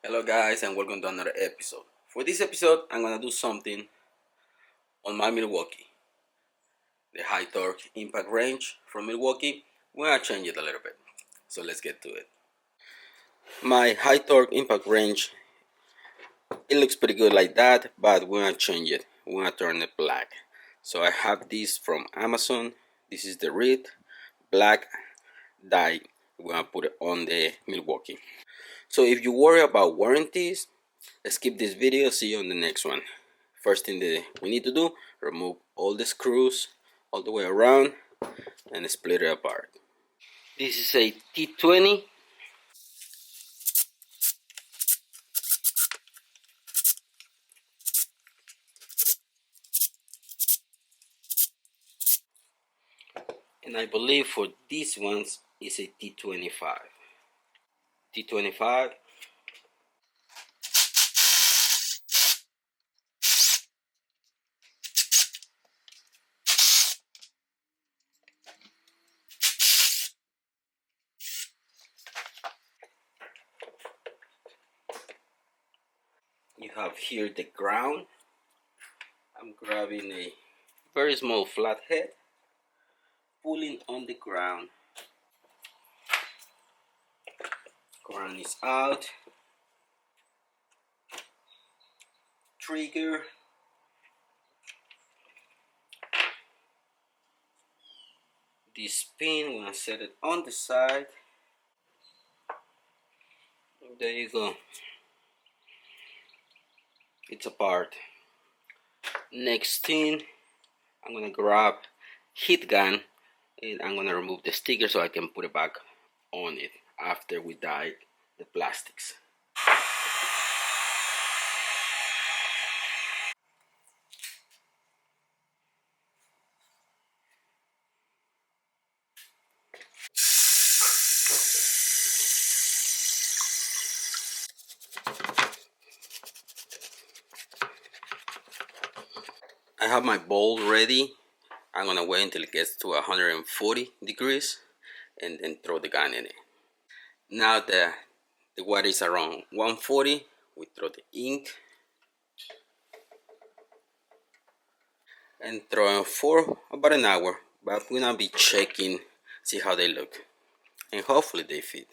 Hello guys and welcome to another episode. For this episode I'm gonna do something on my Milwaukee. The high torque impact range from Milwaukee. We're gonna change it a little bit. So let's get to it. My high torque impact range, it looks pretty good like that, but we're gonna change it. We're gonna turn it black. So I have this from Amazon. This is the red black dye. We're gonna put it on the Milwaukee. So if you worry about warranties, skip this video. See you on the next one. First thing that we need to do, remove all the screws all the way around and split it apart. This is a T20. And I believe for these ones is a T25. T25. You have here the ground. I'm grabbing a very small flathead, pulling on the ground. Ground is out. Trigger. This pin, we're gonna set it on the side. There you go. It's apart. Next thing, I'm gonna grab heat gun and I'm gonna remove the sticker so I can put it back on it after we dye the plastics. I have my bowl ready. I'm gonna wait until it gets to 140 degrees and then throw the gun in it. Now the water is around 140, we throw the ink and throw in for about an hour, but we're gonna be checking, see how they look, and hopefully they fit.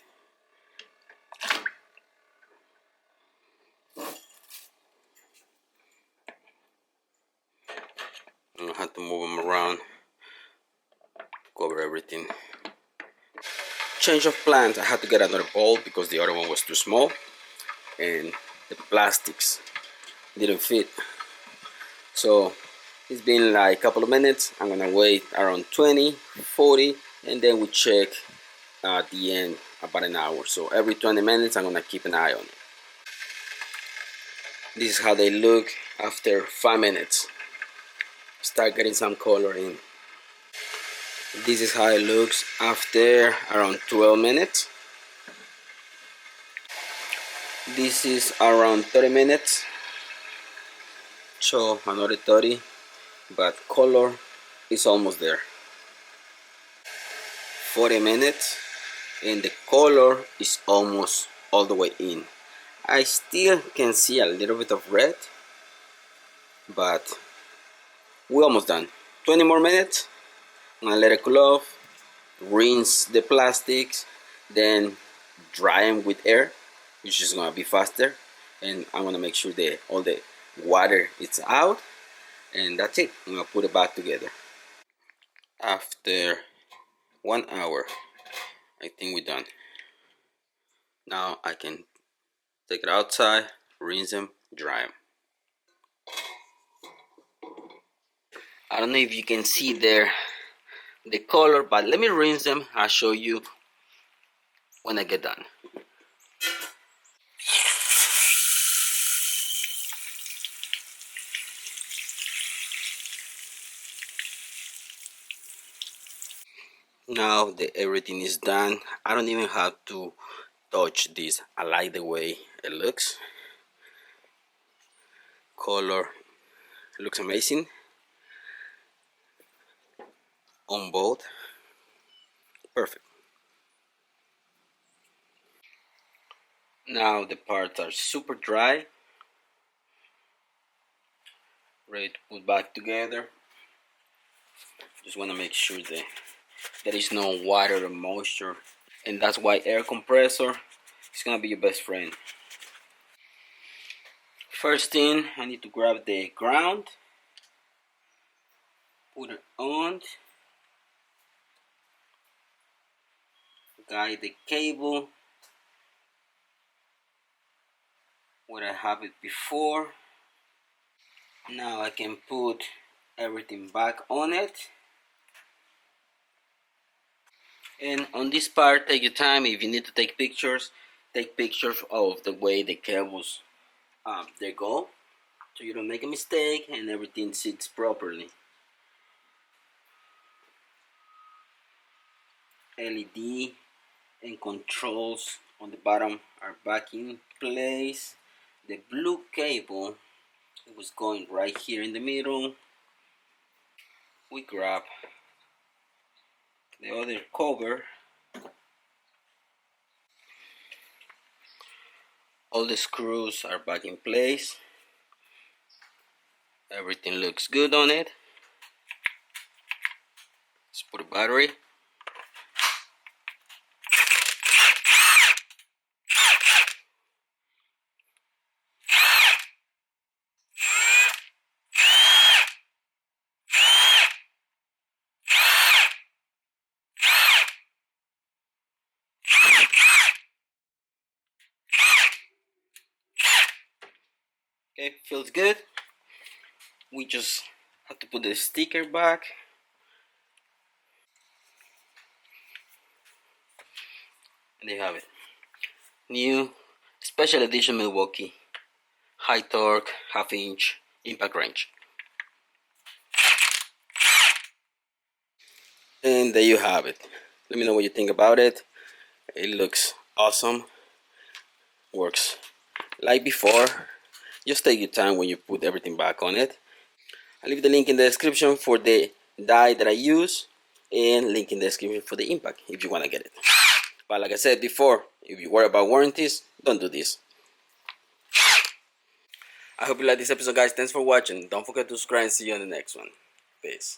I'm gonna have to move them around, cover everything. Change of plans, I had to get another bowl because the other one was too small and the plastics didn't fit. So it's been like a couple of minutes. I'm gonna wait around 20, 40, and then we check at the end about an hour. So every 20 minutes I'm gonna keep an eye on it. This is how they look after 5 minutes. Start getting some color in. This is how it looks after around 12 minutes. This is around 30 minutes. So another 30, but color is almost there. 40 minutes and the color is almost all the way in. I still can see a little bit of red, but we're almost done. 20 more minutes. I'm gonna let it cool off, rinse the plastics, then dry them with air, which is gonna be faster, and I'm gonna make sure that all the water is out, and that's it. I'm gonna put it back together. After 1 hour, I think we're done. Now I can take it outside, rinse them, dry them. I don't know if you can see there the color, but let me rinse them. I'll show you when I get done. Now that everything is done, I don't even have to touch this. I like the way it looks. Color looks amazing on both. Perfect. Now the parts are super dry, ready to put back together. Just want to make sure that there is no water or moisture, and that's why air compressor is gonna be your best friend. First thing, I need to grab the ground, put it on, guide the cable where I have it before. Now I can put everything back on it. And on this part, take your time. If you need to take pictures of the way the cables they go, so you don't make a mistake and everything sits properly. LED and controls on the bottom are back in place. The blue cable, it was going right here in the middle. We grab the other cover. All the screws are back in place. Everything looks good on it. Let's put a battery. Okay, feels good. We just have to put the sticker back. And there you have it. New special edition Milwaukee high torque half-inch impact wrench. And there you have it. Let me know what you think about it. It looks awesome. Works like before. Just take your time when you put everything back on it. I'll leave the link in the description for the die that I use, and link in the description for the impact if you want to get it. But like I said before, if you worry about warranties, don't do this. I hope you like this episode, guys. Thanks for watching. Don't forget to subscribe and see you on the next one. Peace.